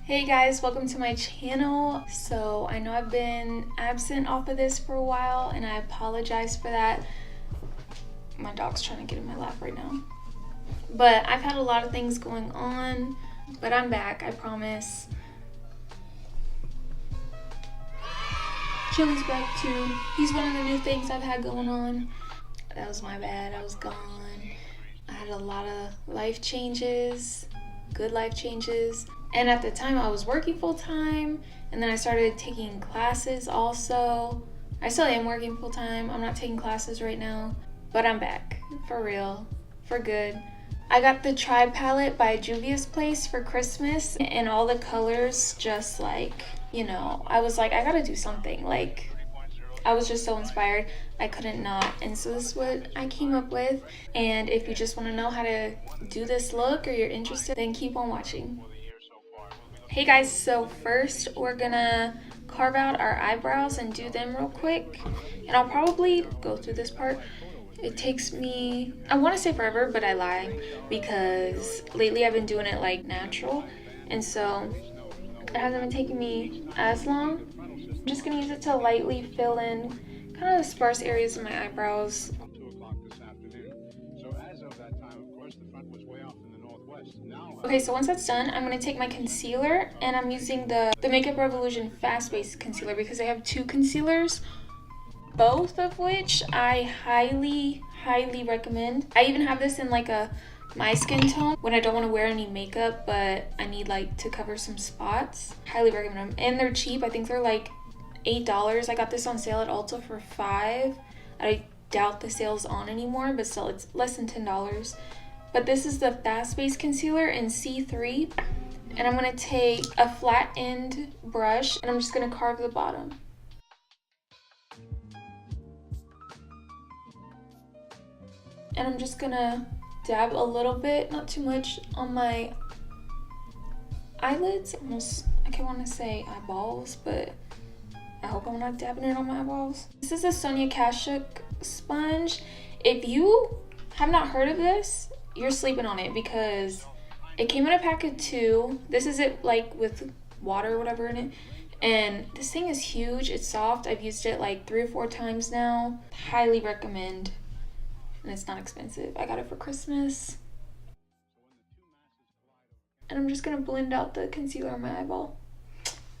Hey guys, welcome to my channel. So I know I've been absent off of this for a while and I apologize for that. My dog's trying to get in my lap right now. But I've had a lot of things going on, but I'm back, I promise. Chili's back too. He's one of the new things I've had going on. That was my bad, I was gone. I had a lot of life changes, good life changes. And at the time I was working full-time, and then I started taking classes also. I still am working full-time. I'm not taking classes right now, but I'm back for real, for good. I got the Tribe palette by Juvia's place for Christmas, and all the colors just like, you know, I was like, I gotta do something. Like, I was just so inspired, I couldn't not. And so this is what I came up with. And if you just want to know how to do this look or you're interested, then keep on watching. Hey guys, so first we're gonna carve out our eyebrows and do them real quick. And I'll probably go through this part. It takes me, I want to say forever, but I lie, because lately I've been doing it like natural. And so it hasn't been taking me as long. I'm just gonna use it to lightly fill in kind of the sparse areas of my eyebrows. Okay, so once that's done, I'm going to take my concealer, and I'm using the Makeup Revolution Fast Base Concealer because I have two concealers, both of which I highly recommend. I even have this in like my skin tone when I don't want to wear any makeup, but I need like to cover some spots. Highly recommend them. And they're cheap. I think they're like $8. I got this on sale at Ulta for $5. I doubt the sale's on anymore, but still it's less than $10. But this is the Fast Base Concealer in C3, and I'm going to take a flat end brush and I'm just going to carve the bottom. And I'm just going to dab a little bit, not too much, on my eyelids. Almost, I want to say eyeballs, but I hope I'm not dabbing it on my eyeballs. This is a Sonia Kashuk sponge. If you have not heard of this, you're sleeping on it, because it came in a pack of 2. This is it like with water or whatever in it, and this thing is huge. It's soft. I've used it like 3 or 4 times now. Highly recommend, and it's not expensive. I got it for Christmas. And I'm just gonna blend out the concealer on my eyeball.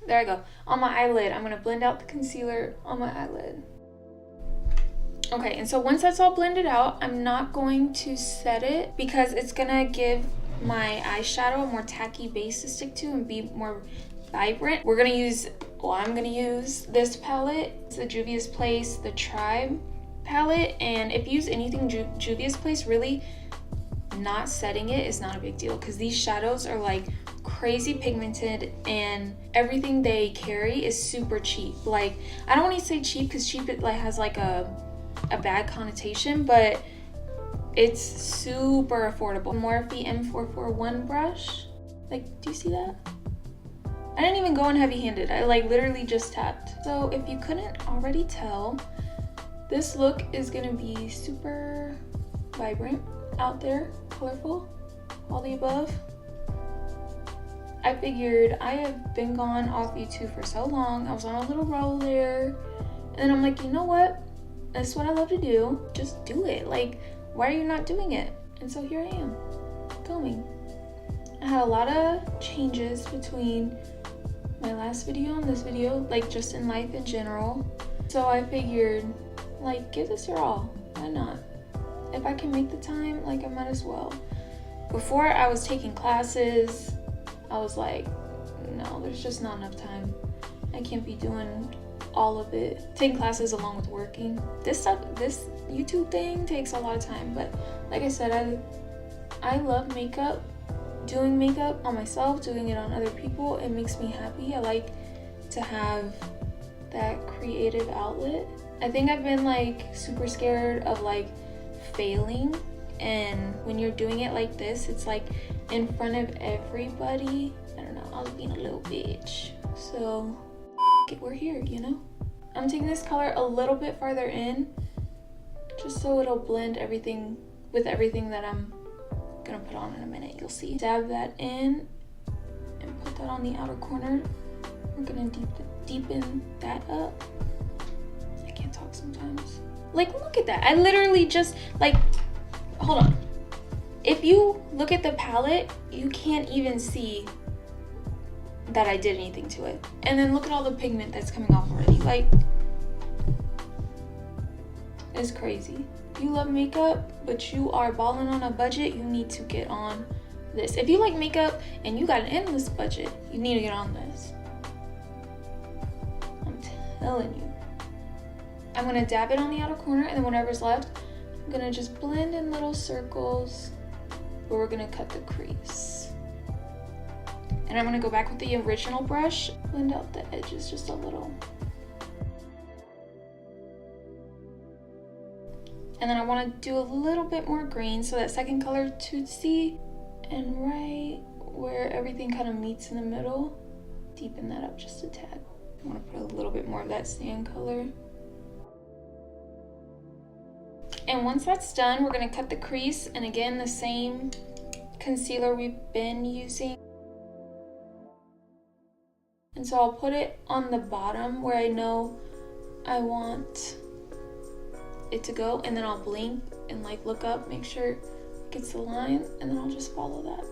There I go. On my eyelid, I'm gonna blend out the concealer on my eyelid. Okay, and so once that's all blended out, I'm not going to set it because it's gonna give my eyeshadow a more tacky base to stick to and be more vibrant. I'm gonna use this palette. It's the Juvia's Place, the Tribe palette. And if you use anything Juvia's Place, really not setting it is not a big deal, because these shadows are like crazy pigmented and everything they carry is super cheap. Like, I don't want to say cheap because cheap it like has like a bad connotation, but it's super affordable. Morphe M441 brush. Like, do you see that? I didn't even go in heavy-handed. I like literally just tapped. So if you couldn't already tell, this look is gonna be super vibrant, out there, colorful, all the above. I figured I have been gone off YouTube for so long. I was on a little roll there, and then I'm like, you know what? That's what I love to do. Just do it. Like, why are you not doing it? And so here I am, filming. I had a lot of changes between my last video and this video, like just in life in general. So I figured, like, give this your all. Why not? If I can make the time, like, I might as well. Before I was taking classes, I was like, no, there's just not enough time. I can't be doing all of it. Taking classes along with working. This YouTube thing takes a lot of time, but like I said, I love makeup. Doing makeup on myself, doing it on other people, it makes me happy. I like to have that creative outlet. I think I've been like super scared of like failing, and when you're doing it like this, it's like in front of everybody. I don't know, I was being a little bitch. So we're here, you know? I'm taking this color a little bit farther in, just so it'll blend everything with everything that I'm gonna put on in a minute. You'll see. Dab that in and put that on the outer corner. We're gonna deepen that up. I can't talk sometimes. Like, look at that. I literally just, like, hold on. If you look at the palette, you can't even see that I did anything to it. And then look at all the pigment that's coming off already. Like, it's crazy. You love makeup, but you are balling on a budget, you need to get on this. If you like makeup and you got an endless budget, you need to get on this. I'm telling you. I'm gonna dab it on the outer corner, and then whatever's left, I'm gonna just blend in little circles where we're gonna cut the crease. And I'm gonna go back with the original brush, blend out the edges just a little. And then I wanna do a little bit more green, so that second color to see, and right where everything kind of meets in the middle, deepen that up just a tad. I wanna put a little bit more of that sand color. And once that's done, we're gonna cut the crease, and again, the same concealer we've been using. And so I'll put it on the bottom where I know I want it to go, and then I'll blink and like look up, make sure it gets the line, and then I'll just follow that.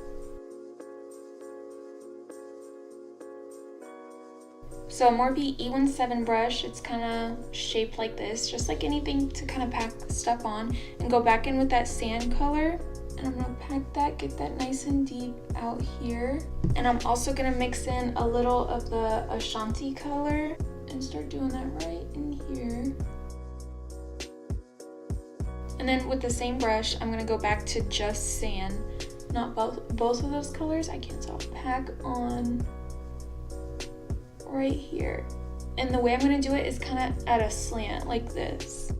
So a Morphe E17 brush, it's kind of shaped like this, just like anything to kind of pack stuff on, and go back in with that sand color, and I'm gonna pack that, get that nice and deep out here. And I'm also gonna mix in a little of the Ashanti color and start doing that right in here. And then with the same brush, I'm gonna go back to just sand, not both of those colors. I can't talk. Pack on right here. And the way I'm gonna do it is kind of at a slant like this.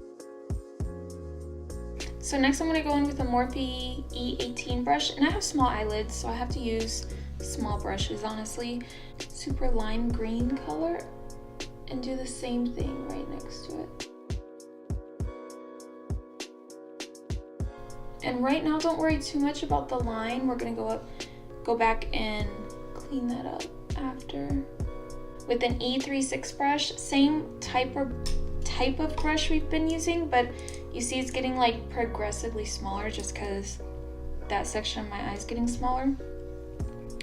So next I'm gonna go in with a Morphe E18 brush, and I have small eyelids, so I have to use small brushes, honestly. Super lime green color, and do the same thing right next to it. And right now, don't worry too much about the line. We're gonna go back and clean that up after. With an E36 brush, same type of brush we've been using, but you see it's getting like progressively smaller just because that section of my eye is getting smaller.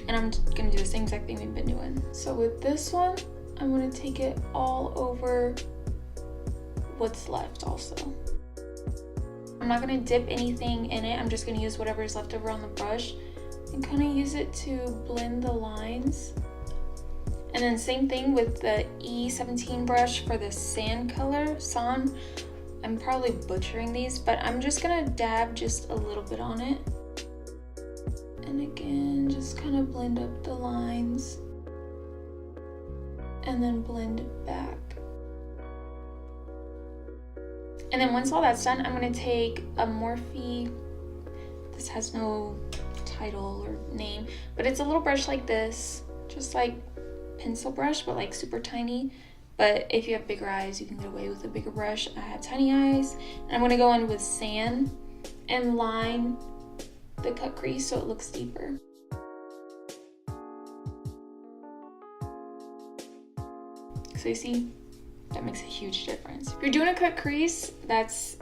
And I'm gonna do the same exact thing we've been doing. So with this one, I'm gonna take it all over what's left also. I'm not gonna dip anything in it. I'm just gonna use whatever is left over on the brush and kind of use it to blend the lines. And then same thing with the E17 brush for the sand color, San. I'm probably butchering these, but I'm just gonna dab just a little bit on it. And again, just kind of blend up the lines and then blend it back. And then once all that's done, I'm gonna take a Morphe, this has no title or name, but it's a little brush like this, just like pencil brush, but like super tiny. But if you have bigger eyes, you can get away with a bigger brush. I have tiny eyes, and I'm gonna go in with sand and line the cut crease so it looks deeper. So you see, that makes a huge difference. If you're doing a cut crease, that's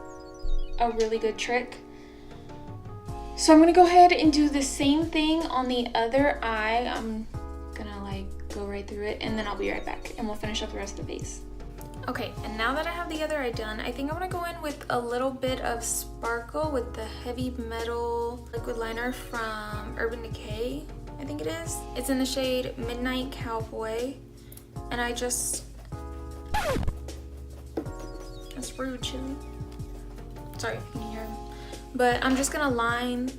a really good trick. So I'm gonna go ahead and do the same thing on the other eye. I'm gonna like go right through it, and then I'll be right back and we'll finish up the rest of the face. Okay, and now that I have the other eye done, I think I'm gonna go in with a little bit of sparkle with the Heavy Metal liquid liner from Urban Decay, I think it is. It's in the shade Midnight Cowboy, and I just, that's rude, Chili. Sorry if you can hear him. But I'm just gonna line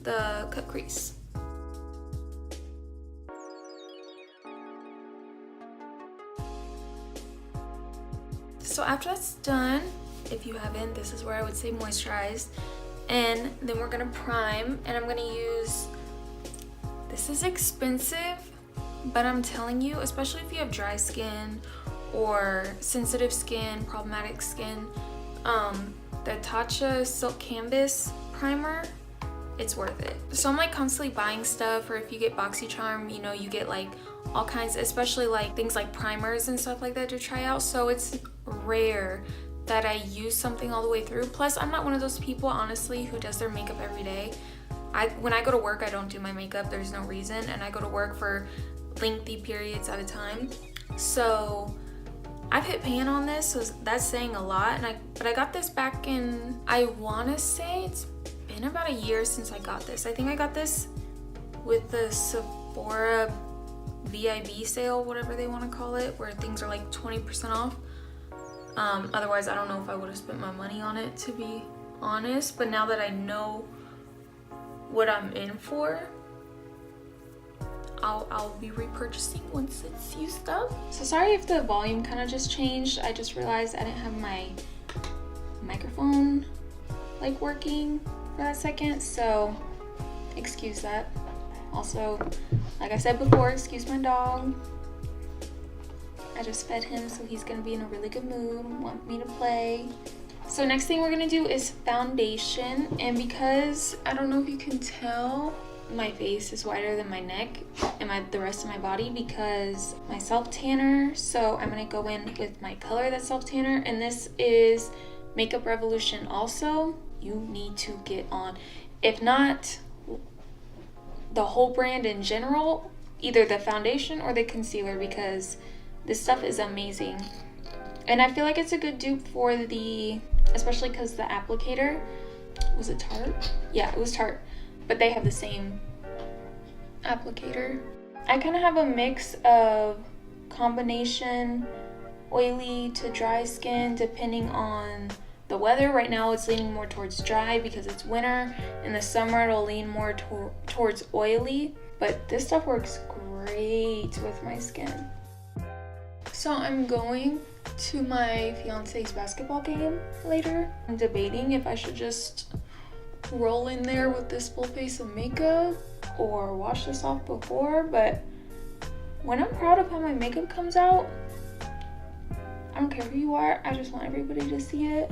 the cut crease. So after that's done, if you haven't, this is where I would say moisturize. And then we're gonna prime, and I'm gonna use, this is expensive, but I'm telling you, especially if you have dry skin or sensitive skin, problematic skin, the Tatcha Silk Canvas primer, it's worth it. So I'm like constantly buying stuff, or if you get BoxyCharm, you know, you get like all kinds, especially like things like primers and stuff like that to try out. So it's rare that I use something all the way through. Plus, I'm not one of those people, honestly, who does their makeup every day. When I go to work, I don't do my makeup. There's no reason, and I go to work for lengthy periods at a time. So I've hit pan on this, so that's saying a lot. But I got this back in, I want to say it's been about a year since I got this. I think I got this with the Sephora VIB sale, whatever they want to call it, where things are like 20% off. Otherwise, I don't know if I would have spent my money on it, to be honest. But now that I know what I'm in for, I'll be repurchasing once it's used up. So sorry if the volume kind of just changed. I just realized I didn't have my microphone like working for that second, so excuse that. Also, like I said before, excuse my dog. I just fed him, so he's gonna be in a really good mood, want me to play. So next thing we're gonna do is foundation, and because I don't know if you can tell, my face is wider than my neck and the rest of my body because my self tanner. So I'm gonna go in with my color that's self tanner, and this is Makeup Revolution. Also, you need to get on, if not the whole brand in general, either the foundation or the concealer, because this stuff is amazing. And I feel like it's a good dupe for the, especially because the applicator, was it Tarte? Yeah, it was Tarte, but they have the same applicator. I kind of have a mix of combination oily to dry skin depending on the weather. Right now it's leaning more towards dry because it's winter. In the summer it'll lean more towards oily, but this stuff works great with my skin. So I'm going to my fiance's basketball game later. I'm debating if I should just roll in there with this full face of makeup or wash this off before, but when I'm proud of how my makeup comes out, I don't care who you are, I just want everybody to see it.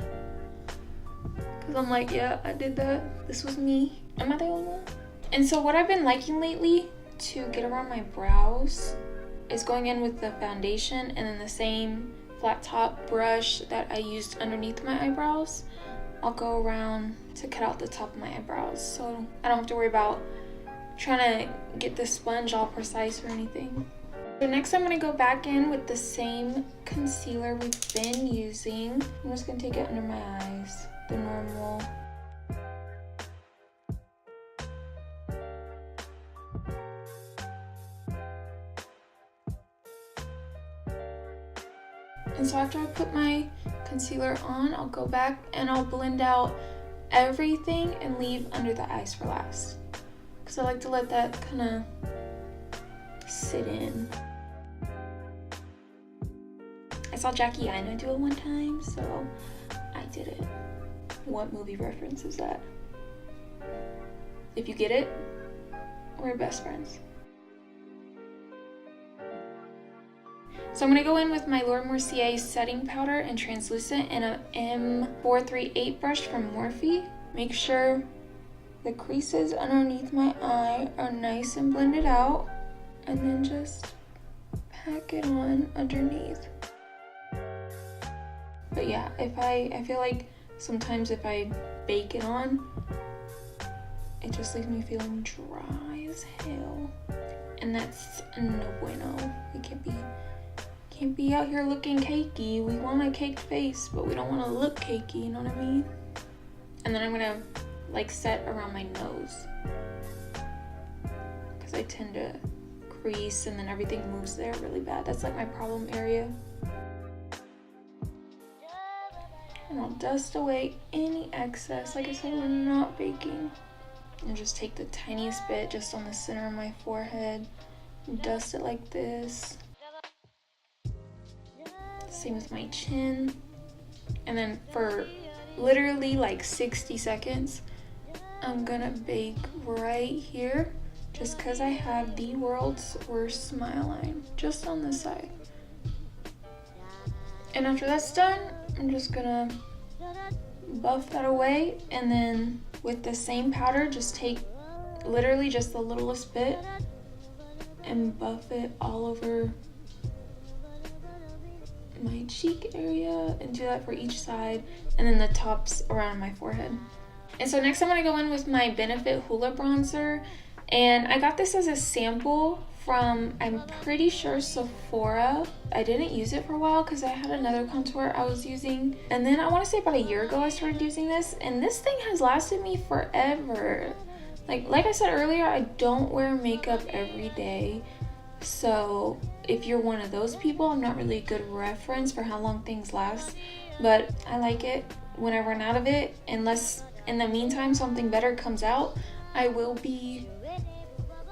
Because I'm like, yeah, I did that. This was me. Am I the only one? And so what I've been liking lately to get around my brows is going in with the foundation and then the same flat top brush that I used underneath my eyebrows. I'll go around to cut out the top of my eyebrows, so I don't have to worry about trying to get the sponge all precise or anything. So next I'm going to go back in with the same concealer we've been using. I'm just going to take it under my eyes, the normal. And so after I put my concealer on, I'll go back and I'll blend out everything and leave under the eyes for last, because I like to let that kind of sit in. I saw Jackie Aina do it one time, so I did it. What movie reference is that? If you get it, we're best friends. So I'm going to go in with my Laura Mercier setting powder and translucent and a M438 brush from Morphe. Make sure the creases underneath my eye are nice and blended out, and then just pack it on underneath. But yeah, I feel like sometimes if I bake it on, it just leaves me feeling dry as hell, and that's no bueno. It can't be out here looking cakey. We want a caked face, but we don't want to look cakey, you know what I mean? And then I'm gonna like set around my nose, because I tend to crease and then everything moves there really bad. That's like my problem area. And I'll dust away any excess. Like I said, we're not baking. And just take the tiniest bit just on the center of my forehead and dust it like this. Same with my chin. And then for literally like 60 seconds, I'm gonna bake right here, just because I have the world's worst smile line just on this side. And after that's done, I'm just gonna buff that away, and then with the same powder, just take literally just the littlest bit and buff it all over my cheek area, and do that for each side, and then the tops around my forehead. And so next I'm gonna go in with my Benefit Hoola bronzer, and I got this as a sample from, I'm pretty sure, Sephora. I didn't use it for a while because I had another contour I was using, and then I want to say about a year ago I started using this, and this thing has lasted me forever. Like I said earlier, I don't wear makeup every day, so if you're one of those people, I'm not really a good reference for how long things last, but I like it. When I run out of it, unless in the meantime something better comes out, I will be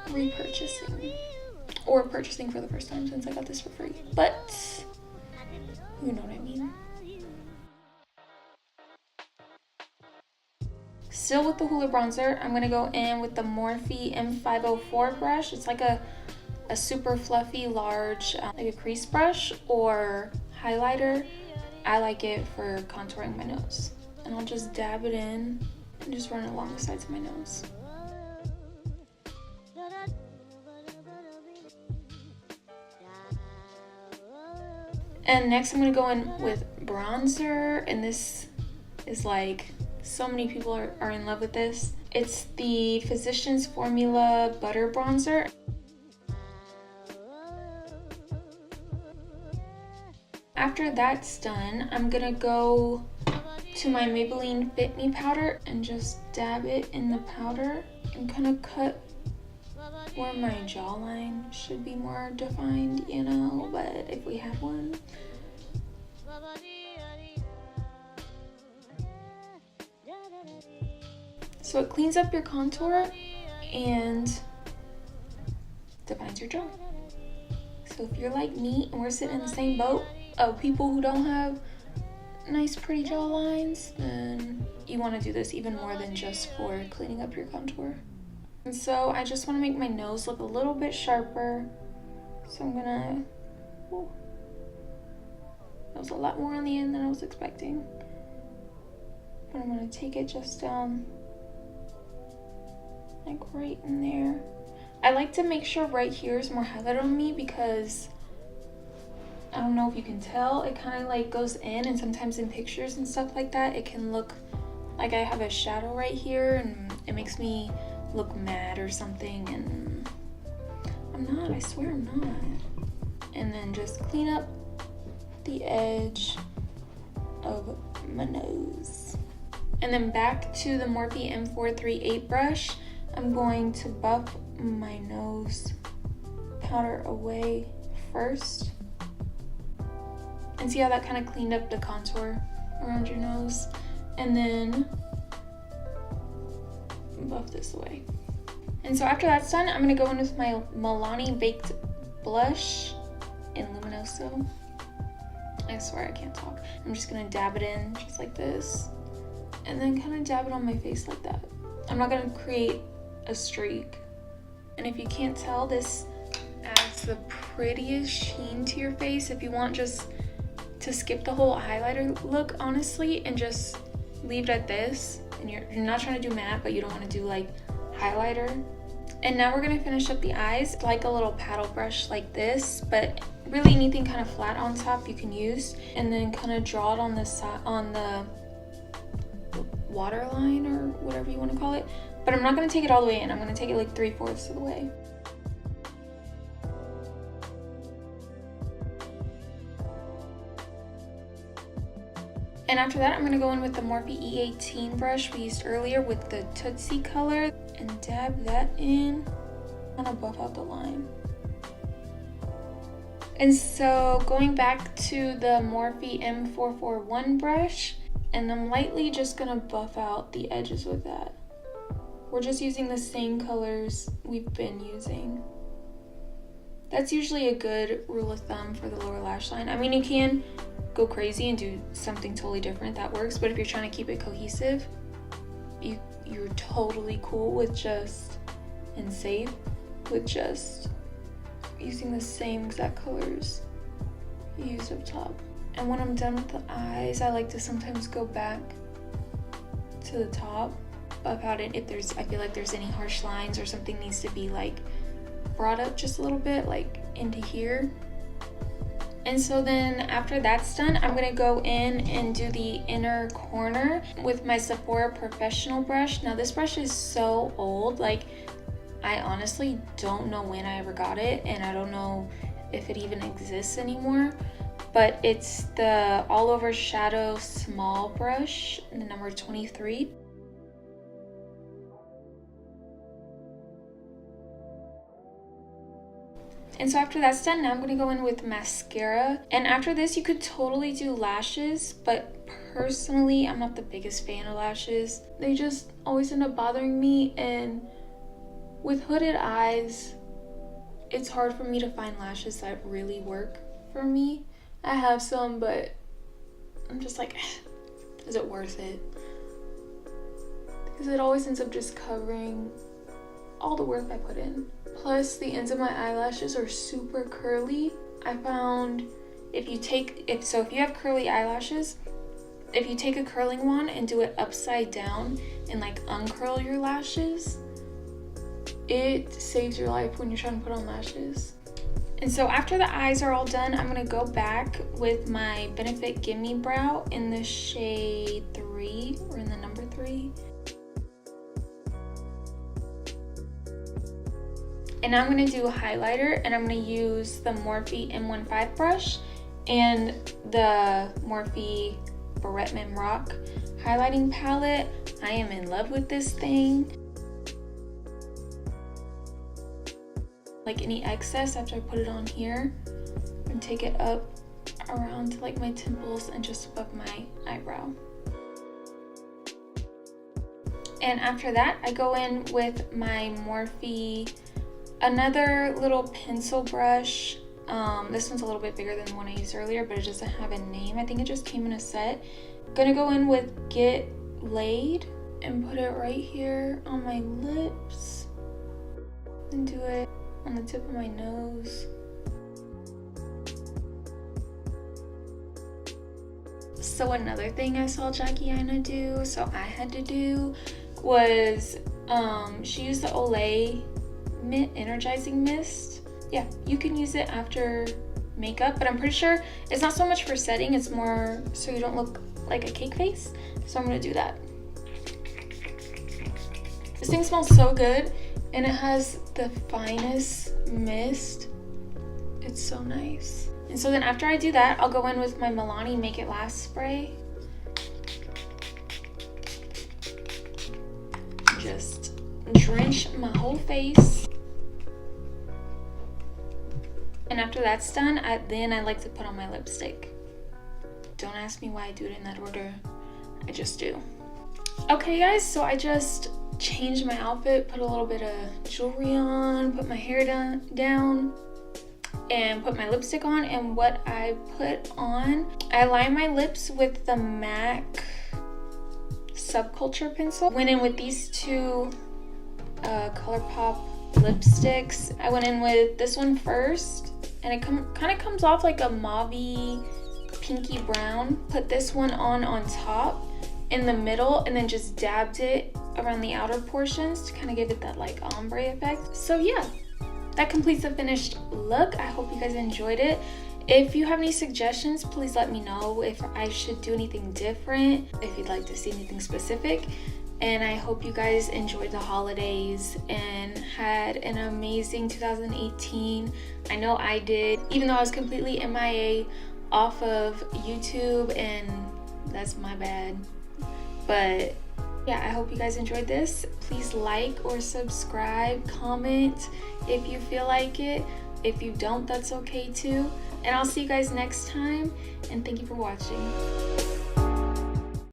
repurchasing or purchasing for the first time since I got this for free, but you know what I mean. Still with the Hoola bronzer, I'm gonna go in with the Morphe M504 brush. It's like a super fluffy, large, like a crease brush or highlighter. I like it for contouring my nose, and I'll just dab it in and just run it along the sides of my nose. And next I'm gonna go in with bronzer, and this is like, so many people are in love with this. It's the Physicians Formula Butter Bronzer. After that's done, I'm gonna go to my Maybelline Fit Me powder and just dab it in the powder and kind of cut where my jawline should be more defined, you know, but if we have one. So it cleans up your contour and defines your jaw. So if you're like me and we're sitting in the same boat of people who don't have nice pretty jawlines, then you want to do this even more than just for cleaning up your contour. And so I just want to make my nose look a little bit sharper. So I'm gonna, that was a lot more on the end than I was expecting. But I'm gonna take it just down, like right in there. I like to make sure right here is more highlighted on me because I don't know if you can tell, it kind of like goes in, and sometimes in pictures and stuff like that, it can look like I have a shadow right here and it makes me look mad or something, and I'm not, I swear I'm not. And then just clean up the edge of my nose. And then back to the Morphe M438 brush, I'm going to buff my nose powder away first. And see how that kind of cleaned up the contour around your nose? And then buff this away. And so after that's done, I'm gonna go in with my Milani Baked Blush in Luminoso. I swear I can't talk. I'm just gonna dab it in just like this, and then kind of dab it on my face like that. I'm not gonna create a streak. And if you can't tell, this adds the prettiest sheen to your face. If you want just to skip the whole highlighter look, honestly, and just leave it at this, and you're not trying to do matte, but you don't want to do like highlighter. And now we're gonna finish up the eyes, like a little paddle brush like this, but really anything kind of flat on top you can use, and then kind of draw it on the side, on the waterline or whatever you want to call it. But I'm not gonna take it all the way in. I'm gonna take it like 3/4 of the way. And after that, I'm gonna go in with the Morphe E18 brush we used earlier with the Tootsie color and dab that in, kind of buff out the line. And so going back to the Morphe M441 brush, and I'm lightly just gonna buff out the edges with that. We're just using the same colors we've been using. That's usually a good rule of thumb for the lower lash line. I mean, you can go crazy and do something totally different, that works, but if you're trying to keep it cohesive, you're totally cool with just, and safe with just using the same exact colors you used up top. And when I'm done with the eyes, I like to sometimes go back to the top about it if I feel like there's any harsh lines or something needs to be like brought up just a little bit, like into here. And so then after that's done, I'm gonna go in and do the inner corner with my Sephora Professional brush. Now this brush is so old, like I honestly don't know when I ever got it, and I don't know if it even exists anymore, but it's the All Over Shadow Small Brush, the number 23. And so after that's done, now I'm gonna go in with mascara. And after this, you could totally do lashes, but personally, I'm not the biggest fan of lashes. They just always end up bothering me, and with hooded eyes, it's hard for me to find lashes that really work for me. I have some, but I'm just like, is it worth it? Because it always ends up just covering all the work I put in. Plus, the ends of my eyelashes are super curly. I found if you have curly eyelashes, if you take a curling wand and do it upside down and like uncurl your lashes, it saves your life when you're trying to put on lashes. And so after the eyes are all done, I'm gonna go back with my Benefit Gimme Brow in the shade 3, or in the number 3. And now I'm gonna do a highlighter, and I'm gonna use the Morphe M15 brush and the Morphe Barrettman Rock highlighting palette. I am in love with this thing. Like any excess after I put it on here, and take it up around to like my temples and just above my eyebrow. And after that, I go in with my Morphe, another little pencil brush. This one's a little bit bigger than the one I used earlier, but it doesn't have a name. I think it just came in a set. Gonna go in with Get Laid and put it right here on my lips and do it on the tip of my nose. So another thing I saw Jackie Aina do, so I had to do, was she used the Olay Energizing Mist. Yeah, you can use it after makeup, but I'm pretty sure it's not so much for setting, it's more so you don't look like a cake face. So I'm gonna do that. This thing smells so good, and it has the finest mist. It's so nice. And so then after I do that, I'll go in with my Milani Make It Last spray. Just drench my whole face. And after that's done, then I like to put on my lipstick. Don't ask me why I do it in that order. I just do. Okay guys, so I just changed my outfit, put a little bit of jewelry on, put my hair down, and put my lipstick on. And what I put on, I line my lips with the MAC Subculture pencil. Went in with these two ColourPop lipsticks. I went in with this one first, and it kind of comes off like a mauve-y pinky brown. Put this one on top in the middle, and then just dabbed it around the outer portions to kind of give it that like ombre effect. So yeah, that completes the finished look. I hope you guys enjoyed it. If you have any suggestions, please let me know if I should do anything different, if you'd like to see anything specific. And I hope you guys enjoyed the holidays and had an amazing 2018. I know I did, even though I was completely MIA off of YouTube, and that's my bad. But yeah, I hope you guys enjoyed this. Please like or subscribe, comment if you feel like it. If you don't, that's okay too. And I'll see you guys next time, and thank you for watching.